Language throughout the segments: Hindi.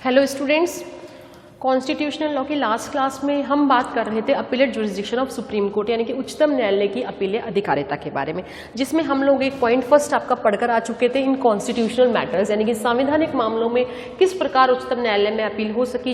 हेलो स्टूडेंट्स, कॉन्स्टिट्यूशनल लॉ की लास्ट क्लास में हम बात कर रहे थे appellate jurisdiction of supreme court यानी कि उच्चतम न्यायालय की अपीलीय अधिकारिता के बारे में, जिसमें हम लोग एक पॉइंट फर्स्ट आपका पढ़कर आ चुके थे इन कॉन्स्टिट्यूशनल मैटर्स यानी कि संवैधानिक मामलों में किस प्रकार उच्चतम न्यायालय में अपील हो सकती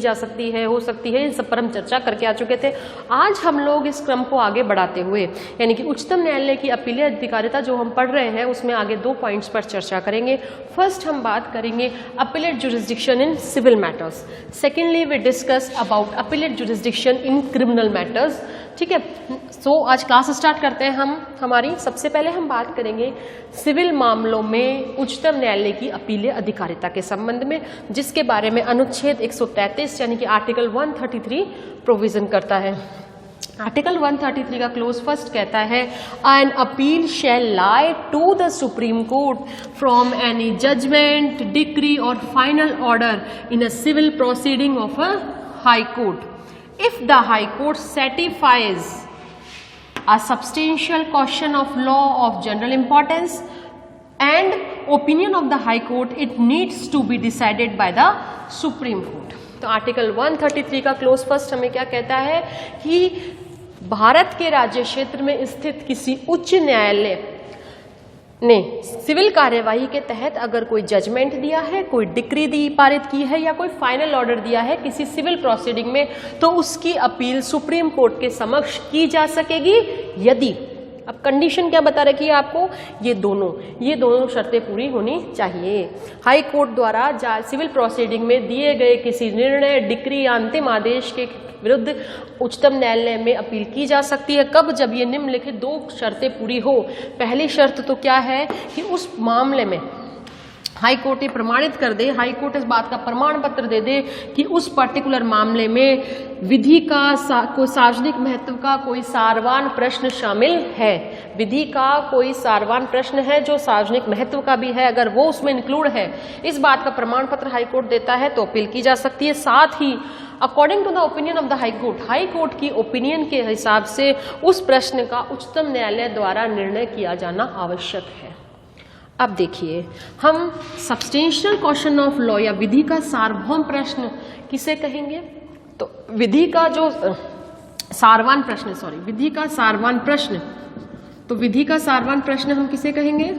है इन सब पर हम चर्चा करके आ चुके थे। आज हम लोग इस क्रम को आगे बढ़ाते हुए यानी कि उच्चतम न्यायालय की अपीलीय अधिकारिता जो हम पढ़ रहे हैं उसमें आगे 2 पॉइंट्स पर चर्चा करेंगे। फर्स्ट हम बात करेंगे appellate jurisdiction in civil matters, secondly we discuss about appellate jurisdiction in criminal matters. ठीक है, सो आज क्लास स्टार्ट करते हैं हमारी। सबसे पहले हम बात करेंगे सिविल मामलों में उच्चतम न्यायालय की अपीलीय अधिकारिता के संबंध में, जिसके बारे में अनुच्छेद 133 यानी कि आर्टिकल 133 प्रोविजन करता है। आर्टिकल 133 का क्लोज फर्स्ट कहता है an appeal shall lie to the supreme court from any judgment, decree और final order in a civil proceeding of a high court if the high court certifies a substantial question of law of general importance and opinion of the high court, it needs to be decided by the supreme court। तो आर्टिकल 133 का क्लोज फर्स्ट हमें क्या कहता है कि भारत के राज्य क्षेत्र में स्थित किसी उच्च न्यायालय ने सिविल कार्यवाही के तहत अगर कोई जजमेंट दिया है, कोई डिक्री पारित की है या कोई फाइनल ऑर्डर दिया है किसी सिविल प्रोसीडिंग में, तो उसकी अपील सुप्रीम कोर्ट के समक्ष की जा सकेगी यदि, अब कंडीशन क्या बता रखी है आपको, ये दोनों शर्तें पूरी होनी चाहिए। हाई कोर्ट द्वारा सिविल प्रोसीडिंग में दिए गए किसी निर्णय, डिक्री या अंतिम आदेश के विरुद्ध उच्चतम न्यायालय में अपील की जा सकती है। कब? जब ये निम्नलिखित 2 शर्तें पूरी हो। पहली शर्त तो क्या है कि उस मामले में हाई कोर्ट ये प्रमाणित कर दे, हाई कोर्ट इस बात का प्रमाण पत्र दे दे कि उस पर्टिकुलर मामले में विधि का कोई सार्वजनिक महत्व का कोई सारवान प्रश्न शामिल है। विधि का कोई सारवान प्रश्न है जो सार्वजनिक महत्व का भी है, अगर वो उसमें इंक्लूड है, इस बात का प्रमाण पत्र हाई कोर्ट देता है तो अपील की जा सकती है। साथ ही according to the opinion of the high court की ओपिनियन के हिसाब से उस प्रश्न का उच्चतम न्यायालय द्वारा निर्णय किया जाना आवश्यक है। अब देखिए, हम सब्सटेंशियल क्वेश्चन ऑफ लॉ या विधि का सार्वभौम प्रश्न किसे कहेंगे? तो विधि का जो सारवान प्रश्न हम किसे कहेंगे?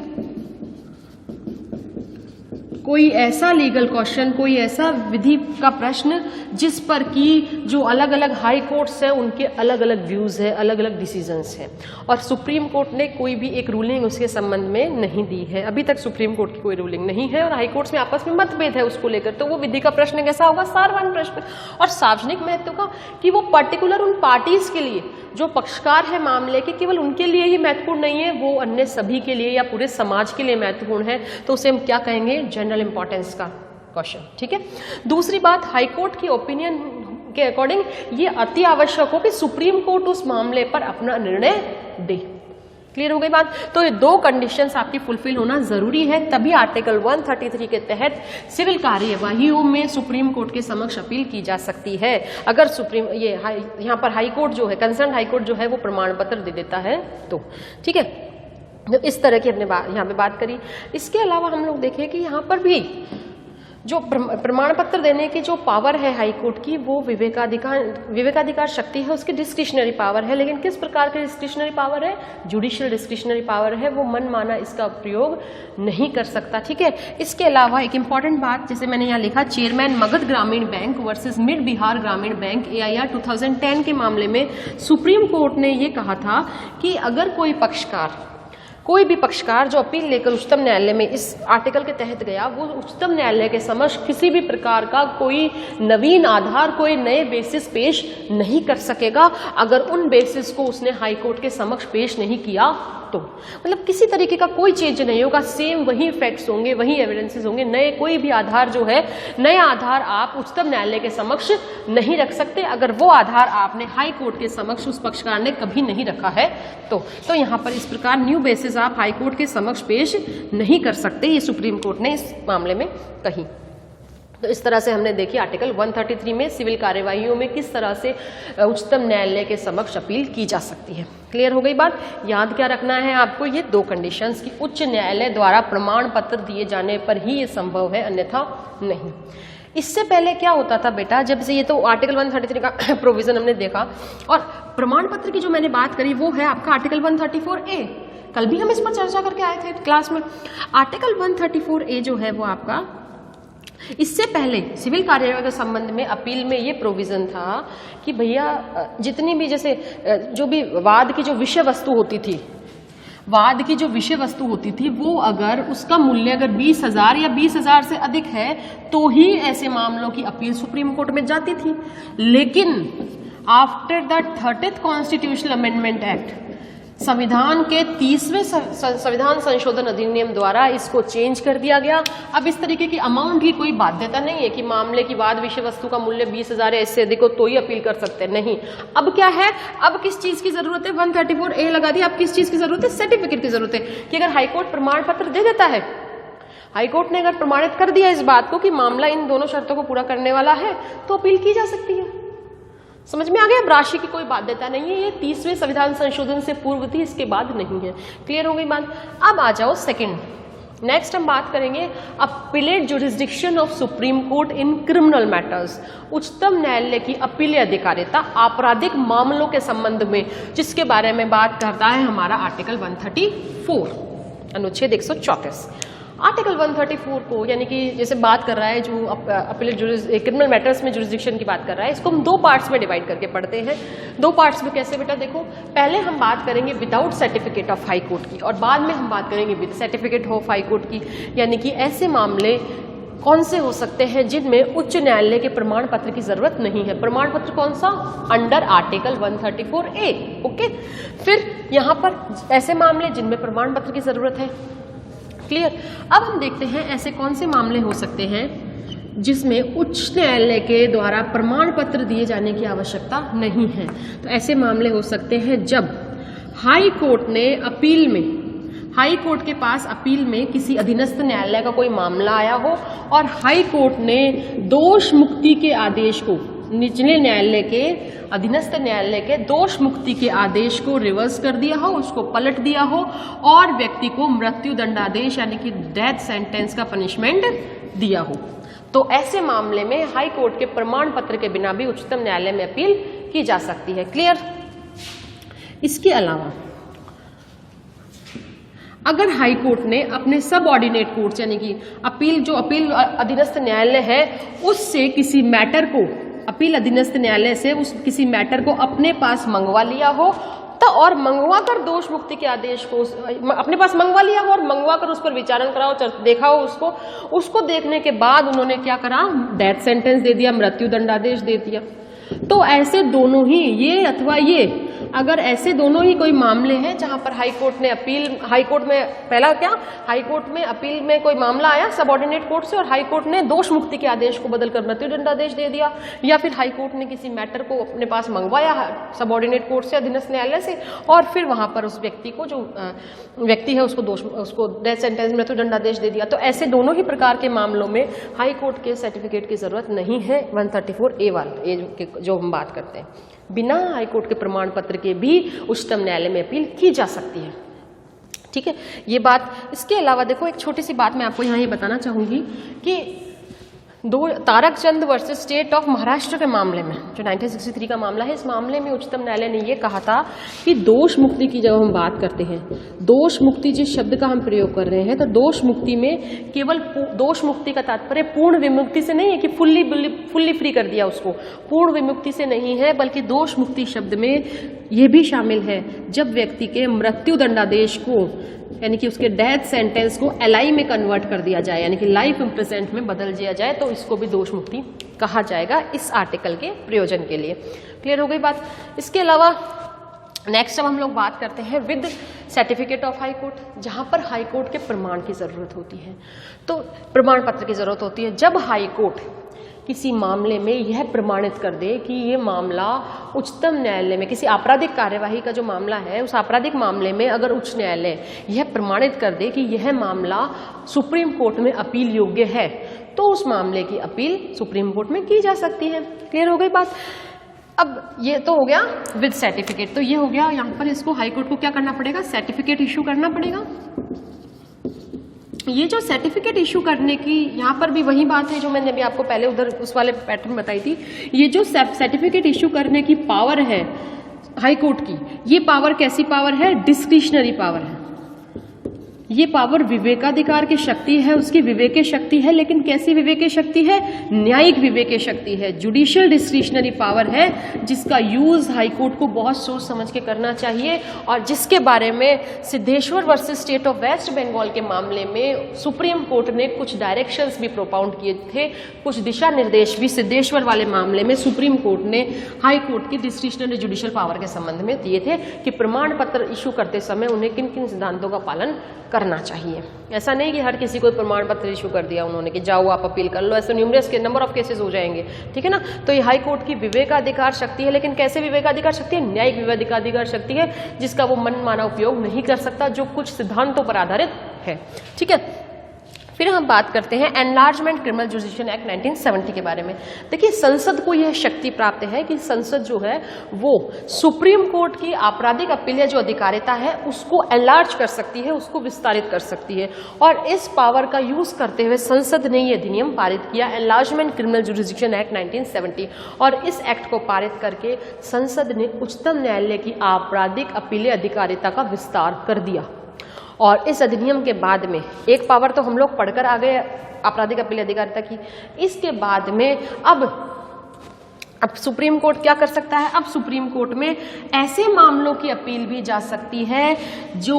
कोई ऐसा लीगल क्वेश्चन, कोई ऐसा विधि का प्रश्न जिस पर कि जो अलग अलग हाई कोर्ट्स हैं उनके अलग अलग व्यूज है, अलग अलग डिसीजंस हैं, और सुप्रीम कोर्ट ने कोई भी एक रूलिंग उसके संबंध में नहीं दी है। अभी तक सुप्रीम कोर्ट की कोई रूलिंग नहीं है और हाई कोर्ट्स में आपस में मतभेद है उसको लेकर, तो वो विधि का प्रश्न कैसा होगा? सारवान प्रश्न। और सार्वजनिक महत्व का कि वो पर्टिकुलर उन पार्टीज के लिए जो पक्षकार है मामले के, केवल उनके लिए ही महत्वपूर्ण नहीं है, वो अन्य सभी के लिए या पूरे समाज के लिए महत्वपूर्ण है, तो उसे हम क्या कहेंगे? जनरल इंपॉर्टेंस का क्वेश्चन। ठीक है। दूसरी बात, हाई कोर्ट की ओपिनियन के अकॉर्डिंग ये अति आवश्यक हो कि सुप्रीम कोर्ट उस मामले पर अपना निर्णय दे। क्लियर हो गई बात? तो ये 2 कंडीशंस आपकी फुलफिल होना जरूरी है, तभी आर्टिकल 133 के तहत सिविल कार्यवाहियों में सुप्रीम कोर्ट के समक्ष अपील की जा सकती है। अगर यहाँ पर हाई कोर्ट जो है, कंसर्न हाई कोर्ट जो है वो प्रमाण पत्र दे देता है तो। ठीक है, तो इस तरह की हमने यहाँ पे बात करी। इसके अलावा हम लोग देखें कि यहाँ पर भी जो प्रमाण पत्र देने की जो पावर है हाई कोर्ट की, वो विवेकाधिकार शक्ति है, उसकी डिस्क्रिशनरी पावर है। लेकिन किस प्रकार की डिस्क्रिशनरी पावर है? जुडिशियल डिस्क्रिशनरी पावर है, वो मनमाना इसका प्रयोग नहीं कर सकता। ठीक है। इसके अलावा एक इंपॉर्टेंट बात, जैसे मैंने यहाँ लिखा, चेयरमैन मगध ग्रामीण बैंक वर्सेस मिड बिहार ग्रामीण बैंक AIR 2010 के मामले में सुप्रीम कोर्ट ने ये कहा था कि अगर कोई भी पक्षकार जो अपील लेकर उच्चतम न्यायालय में इस आर्टिकल के तहत गया, वो उच्चतम न्यायालय के समक्ष किसी भी प्रकार का कोई नवीन आधार, कोई नए बेसिस पेश नहीं कर सकेगा अगर उन बेसिस को उसने हाई कोर्ट के समक्ष पेश नहीं किया तो। मतलब किसी तरीके का कोई चेंज नहीं होगा, सेम वही फैक्ट्स होंगे, वही एविडेंसेस होंगे, नए कोई भी आधार जो है, नया आधार आप उच्चतम न्यायालय के समक्ष नहीं रख सकते अगर वो आधार आपने हाई कोर्ट के समक्ष उस पक्षकार ने कभी नहीं रखा है तो यहाँ पर इस प्रकार न्यू बेसिस आप हाई कोर्ट के समक्ष पेश नहीं कर सकते, ये सुप्रीम कोर्ट ने इस मामले में कही। तो इस तरह से हमने देखी आर्टिकल 133 में सिविल कार्यवाहियों में किस तरह से उच्चतम न्यायालय के समक्ष अपील की जा सकती है। क्लियर हो गई बात? याद क्या रखना है आपको? ये 2 कंडीशंस की उच्च न्यायालय द्वारा प्रमाण पत्र दिए जाने पर ही ये संभव है, अन्यथा नहीं। इससे पहले क्या होता था बेटा, जब से ये तो आर्टिकल 133 का प्रोविजन हमने देखा, और प्रमाण पत्र की जो मैंने बात करी वो है आपका आर्टिकल 134A। कल भी हम इस पर चर्चा करके आए थे क्लास में। आर्टिकल 134A जो है वो आपका, इससे पहले सिविल कार्यवाही के संबंध में अपील में ये प्रोविजन था कि भैया जितनी भी जैसे जो भी वाद की जो विषय वस्तु होती थी, वाद की जो विषय वस्तु होती थी वो अगर उसका मूल्य अगर 20,000 या 20,000 से अधिक है तो ही ऐसे मामलों की अपील सुप्रीम कोर्ट में जाती थी। लेकिन after the 30th constitutional amendment act, संविधान के 30वें संविधान संशोधन अधिनियम द्वारा इसको चेंज कर दिया गया। अब इस तरीके की अमाउंट की कोई बाध्यता नहीं है कि मामले की वाद विषय वस्तु का मूल्य 20,000 है, इससे अधिक हो तो ही अपील कर सकते हैं, नहीं। अब क्या है, अब किस चीज की जरूरत है, 134A लगा दिया। अब किस चीज की जरूरत है, सर्टिफिकेट की जरूरत है कि अगर हाईकोर्ट प्रमाण पत्र दे देता है, हाईकोर्ट ने अगर प्रमाणित कर दिया इस बात को कि मामला इन दोनों शर्तों को पूरा करने वाला है, तो अपील की जा सकती है। समझ में आ गया, राशि की कोई बाध्यता नहीं है। ये 30वें संविधान संशोधन से पूर्व थी, इसके बाद नहीं है। क्लियर हो गई बात। अब आ जाओ सेकंड, नेक्स्ट हम बात करेंगे appellate jurisdiction of supreme court in criminal matters. उच्चतम न्यायालय की अपीलीय अधिकारिता आपराधिक मामलों के संबंध में, जिसके बारे में बात करता है हमारा आर्टिकल 134 अनुच्छेद 134। आर्टिकल 134 को, यानी कि जैसे बात कर रहा है जो अपीलेट क्रिमिनल मैटर्स में जुरिस्डिक्शन की बात कर रहा है, इसको हम दो पार्ट्स में डिवाइड करके पढ़ते हैं। दो पार्ट्स में कैसे बेटा, देखो पहले हम बात करेंगे without certificate of high court की, और बाद में हम बात करेंगे with certificate of high court की। यानी कि ऐसे मामले कौन से हो सकते हैं जिनमें उच्च न्यायालय के प्रमाण पत्र की जरूरत नहीं है। प्रमाण पत्र कौन सा, अंडर आर्टिकल 134A। ओके, फिर यहां पर ऐसे मामले जिनमें प्रमाण पत्र की जरूरत है। क्लियर। अब हम देखते हैं ऐसे कौन से मामले हो सकते हैं जिसमें उच्च न्यायालय के द्वारा प्रमाण पत्र दिए जाने की आवश्यकता नहीं है। तो ऐसे मामले हो सकते हैं जब हाई कोर्ट ने अपील में, हाई कोर्ट के पास अपील में किसी अधीनस्थ न्यायालय का कोई मामला आया हो और हाई कोर्ट ने दोष मुक्ति के आदेश को, निचले न्यायालय के, अधीनस्थ न्यायालय के दोष मुक्ति के आदेश को रिवर्स कर दिया हो, उसको पलट दिया हो और व्यक्ति को मृत्यु दंडादेश यानी कि डेथ सेंटेंस का पनिशमेंट दिया हो, तो ऐसे मामले में हाई कोर्ट के प्रमाण पत्र के बिना भी उच्चतम न्यायालय में अपील की जा सकती है। क्लियर। इसके अलावा अगर हाई कोर्ट ने अपने सब ऑर्डिनेट कोर्ट यानी कि अपील, जो अपील अधीनस्थ न्यायालय है उससे किसी मैटर को, अपील अधीनस्थ न्यायालय से उस किसी मैटर को अपने पास मंगवा लिया हो, तो और मंगवा कर दोष मुक्ति के आदेश को अपने पास मंगवा लिया हो और मंगवा कर उस पर विचारण कराओ, देखा हो उसको देखने के बाद उन्होंने क्या करा, डेथ सेंटेंस दे दिया, मृत्यु दंडादेश दे दिया। तो ऐसे दोनों ही, ये अथवा ये, अगर ऐसे दोनों ही कोई मामले हैं जहां पर हाई कोर्ट ने अपील, हाई कोर्ट में पहला क्या, हाई कोर्ट में अपील में कोई मामला आया सबऑर्डिनेट कोर्ट से और हाई कोर्ट ने दोष मुक्ति के आदेश को बदलकर मृत्यु दंडादेश दे दिया, या फिर हाई कोर्ट ने किसी मैटर को अपने पास मंगवाया सबऑर्डिनेट कोर्ट से, अधीनस्थ न्यायालय से, और फिर वहां पर उस व्यक्ति को, जो व्यक्ति है उसको डेथ सेंटेंस, मृत्यु दंडादेश दे दिया। तो ऐसे दोनों ही प्रकार के मामलों में हाई कोर्ट के सर्टिफिकेट की जरूरत नहीं है। 134A वाला ये जो हम बात करते हैं, बिना हाईकोर्ट के प्रमाण पत्र के भी उच्चतम न्यायालय में अपील की जा सकती है। ठीक है, ये बात। इसके अलावा देखो एक छोटी सी बात मैं आपको यहाँ ये बताना चाहूंगी कि तारक चंद वर्सेस स्टेट ऑफ महाराष्ट्र के मामले में, जो 1963 का मामला है, इस मामले में उच्चतम न्यायालय ने ये कहा था कि दोष मुक्ति की जब हम बात करते हैं, दोष मुक्ति जिस शब्द का हम प्रयोग कर रहे हैं, तो दोष मुक्ति में केवल दोष मुक्ति का तात्पर्य पूर्ण विमुक्ति से नहीं है कि फुल्ली फ्री कर दिया उसको, पूर्ण विमुक्ति से नहीं है, बल्कि दोष मुक्ति शब्द में यह भी शामिल है जब व्यक्ति के मृत्यु दंडादेश को, यानी कि उसके डेथ सेंटेंस को एलआई में कन्वर्ट कर दिया जाए, यानी कि लाइफ इम्प्रिजनमेंट में बदल दिया जाए, तो इसको भी दोष मुक्ति कहा जाएगा इस आर्टिकल के प्रयोजन के लिए। क्लियर हो गई बात। इसके अलावा नेक्स्ट अब हम लोग बात करते हैं with certificate of high court, जहां पर हाई कोर्ट के प्रमाण की जरूरत होती है। तो प्रमाण पत्र की जरूरत होती है जब हाई कोर्ट किसी मामले में यह प्रमाणित कर दे कि ये मामला उच्चतम न्यायालय में, किसी आपराधिक कार्यवाही का जो मामला है, उस आपराधिक मामले में अगर उच्च न्यायालय यह प्रमाणित कर दे कि यह मामला सुप्रीम कोर्ट में अपील योग्य है, तो उस मामले की अपील सुप्रीम कोर्ट में की जा सकती है। क्लियर हो गई बात। अब ये तो हो गया विद सर्टिफिकेट, तो ये हो गया, यहाँ पर इसको हाई कोर्ट को क्या करना पड़ेगा, सर्टिफिकेट इशू करना पड़ेगा। ये जो सर्टिफिकेट इशू करने की यहाँ पर भी वही बात है जो मैंने अभी आपको पहले उधर उस वाले पैटर्न बताई थी। ये जो सर्टिफिकेट इशू करने की पावर है हाई कोर्ट की, ये पावर कैसी पावर है? डिस्क्रिशनरी पावर है। ये पावर विवेकाधिकार की शक्ति है, उसकी विवेक शक्ति है, लेकिन कैसी विवेक शक्ति है? न्यायिक विवेक शक्ति है, जुडिशियल डिस्क्रिशनरी पावर है, जिसका यूज हाई कोर्ट को बहुत सोच समझ के करना चाहिए और जिसके बारे में Siddheshwar versus state of West Bengal के मामले में सुप्रीम कोर्ट ने कुछ डायरेक्शंस भी प्रोपाउंड किए थे, कुछ दिशा निर्देश भी सिद्धेश्वर वाले मामले में सुप्रीम कोर्ट ने हाई कोर्ट की डिस्क्रिशनरी जुडिशियल पावर के संबंध में दिए थे कि प्रमाण पत्र इशू करते समय उन्हें किन किन सिद्धांतों का पालन करना चाहिए। ऐसा नहीं कि हर किसी को प्रमाण पत्र इशू कर दिया उन्होंने कि जाओ आप अपील कर लो, ऐसे न्यूमरस के नंबर ऑफ केसेस हो जाएंगे, ठीक है ना। तो ये हाई कोर्ट की विवेकाधिकार शक्ति है, लेकिन कैसे विवेकाधिकार शक्ति है? न्यायिक विवेकाधिकार शक्ति है, जिसका वो मनमाना उपयोग नहीं कर सकता, जो कुछ सिद्धांतों पर आधारित है, ठीक है। फिर हम बात करते हैं एनलार्जमेंट क्रिमिनल जुडिशन एक्ट 1970 के बारे में। देखिए, संसद को यह शक्ति प्राप्त है कि संसद जो है वो सुप्रीम कोर्ट की आपराधिक अपीलीय जो अधिकारिता है उसको एनलार्ज कर सकती है, उसको विस्तारित कर सकती है। और इस पावर का यूज करते हुए संसद ने यह अधिनियम पारित किया, एनलार्जमेंट क्रिमिनल जुडिशन एक्ट 1970। और इस एक्ट को पारित करके संसद ने उच्चतम न्यायालय की आपराधिक अपीलीय अधिकारिता का विस्तार कर दिया। और इस अधिनियम के बाद में एक पावर तो हम लोग पढ़कर आ गए आपराधिक अपील अधिकारिता की, इसके बाद में अब सुप्रीम कोर्ट क्या कर सकता है? अब सुप्रीम कोर्ट में ऐसे मामलों की अपील भी जा सकती है जो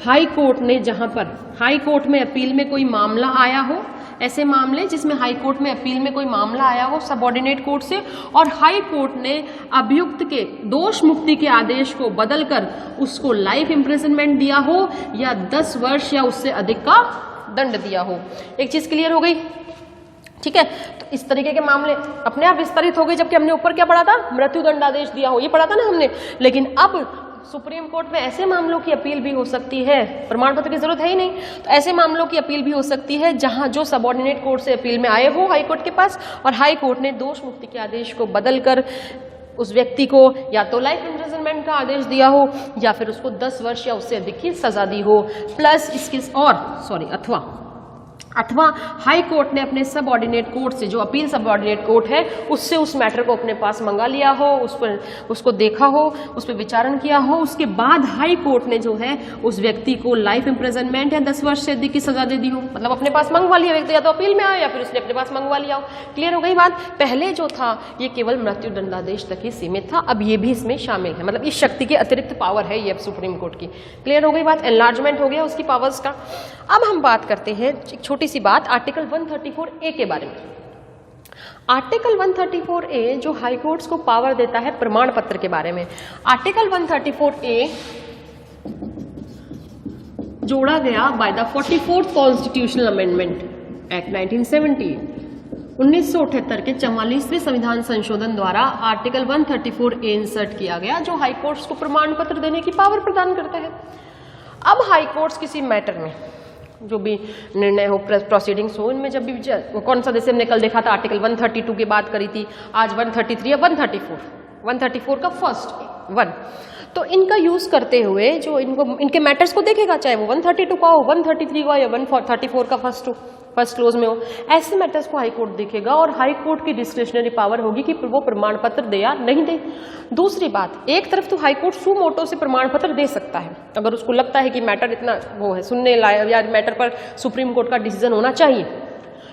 हाई कोर्ट ने, जहां पर हाई कोर्ट में अपील में कोई मामला आया हो, ऐसे मामले जिसमें हाई कोर्ट में अपील में कोई मामला आया हो सबऑर्डिनेट कोर्ट से, और हाई कोर्ट ने अभियुक्त के दोष मुक्ति के आदेश को बदलकर उसको लाइफ इम्प्रिजनमेंट दिया हो या 10 वर्ष या उससे अधिक का दंड दिया हो। एक चीज क्लियर हो गई, ठीक है। तो इस तरीके के मामले अपने आप विस्तारित हो गए, जबकि हमने ऊपर क्या पढ़ा था? मृत्यु दंडादेश दिया हो, ये पढ़ा था ना हमने। लेकिन अब सुप्रीम कोर्ट में ऐसे मामलों की अपील भी हो सकती है, प्रमाण पत्र की जरूरत है ही नहीं, तो ऐसे मामलों की अपील भी हो सकती है जहां जो सबऑर्डिनेट कोर्ट से अपील में आए हो हाई कोर्ट के पास, और हाई कोर्ट ने दोष मुक्ति के आदेश को बदलकर उस व्यक्ति को या तो लाइफ इम्प्रिजनमेंट का आदेश दिया हो या फिर उसको 10 वर्ष या उससे अधिक की सजा दी हो, प्लस इसके अथवा हाई कोर्ट ने अपने सबऑर्डिनेट कोर्ट से, जो अपील सबऑर्डिनेट कोर्ट है, उससे उस मैटर को अपने पास मंगा लिया हो, उस पर उसको देखा हो, उस पर विचारण किया हो, उसके बाद हाई कोर्ट ने जो है उस व्यक्ति को लाइफ इम्प्रिजनमेंट या 10 वर्ष से अधिक की सजा दे दी हो। मतलब अपने पास मंगवा लिया व्यक्ति, या तो अपील में आया या फिर उसने अपने पास मंगवा लिया हो। क्लियर हो गई बात? पहले जो था ये केवल मृत्यु दंडादेश तक ही सीमित था, अब ये भी इसमें शामिल है, मतलब इस शक्ति के अतिरिक्त पावर है ये सुप्रीम कोर्ट की। क्लियर हो गई बात? एनलार्जमेंट हो गया उसकी पावर्स का। अब हम बात करते हैं एक छोटी सी बात आर्टिकल 134A के बारे में। आर्टिकल 134A जो हाई कोर्ट्स को पावर देता है प्रमाण पत्र के बारे में। आर्टिकल 134A जोड़ा गया by the 44th constitutional amendment act 1970। 1978 के 44वें संविधान संशोधन द्वारा आर्टिकल 134A इंसर्ट किया गया, जो हाई कोर्ट्स को प्रमाण पत्र देने की पावर प्रदान करता है। अब हाई कोर्ट्स किसी मैटर में जो भी निर्णय हो, प्रोसीडिंग्स हो, इनमें जब भी कौन सा, जैसे हमने कल देखा था आर्टिकल 132 की बात करी थी, आज 133 या 134 का फर्स्ट 1, तो इनका यूज करते हुए जो इनके मैटर्स को देखेगा, चाहे वो 132 का हो, 133 का या 134 का फर्स्ट क्लोज में हो, ऐसे मैटर्स को हाई कोर्ट देखेगा और हाई कोर्ट की डिस्क्रिशनरी पावर होगी कि वो प्रमाण पत्र दे या नहीं दे। दूसरी बात, एक तरफ तो हाई कोर्ट सू मोटो से प्रमाण पत्र दे सकता है अगर उसको लगता है कि मैटर इतना वो है सुनने लायक या मैटर पर सुप्रीम कोर्ट का डिसीजन होना चाहिए।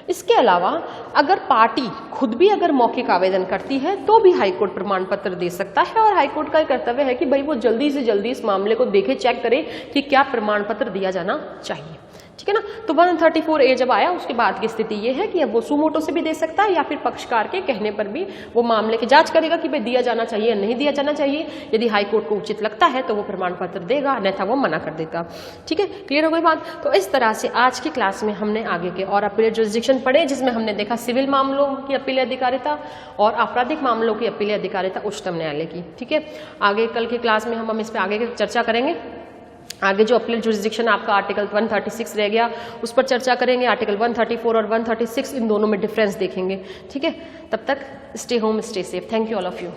इसके अलावा अगर पार्टी खुद भी अगर मौखिक आवेदन करती है तो भी हाई कोर्ट प्रमाण पत्र दे सकता है, और हाई कोर्ट का कर्तव्य है कि भाई वो जल्दी से जल्दी इस मामले को देखे, चेक करे कि क्या प्रमाण पत्र दिया जाना चाहिए, ठीक है ना। तो 134A जब आया उसके बाद की स्थिति ये है कि अब वो सुमोटो से भी दे सकता है या फिर पक्षकार के कहने पर भी वो मामले की जांच करेगा कि भाई दिया जाना चाहिए या नहीं दिया जाना चाहिए। यदि हाई कोर्ट को उचित लगता है तो वो प्रमाण पत्र देगा, अन्यथा वो मना कर देगा, ठीक है। क्लियर हो गई बात? तो इस तरह से आज की क्लास में हमने आगे के और अपील जुरिसडिक्शन पढ़े, जिसमें हमने देखा सिविल मामलों की अपील अधिकारिता और आपराधिक मामलों की अपील अधिकारिता उच्चतम न्यायालय की, ठीक है। आगे कल की क्लास में हम इस पर आगे चर्चा करेंगे। आगे जो अपील जुरिसडिक्शन आपका आर्टिकल 136 रह गया उस पर चर्चा करेंगे। आर्टिकल 134 और 136 इन दोनों में डिफरेंस देखेंगे, ठीक है। तब तक stay home, stay safe. Thank you all of you.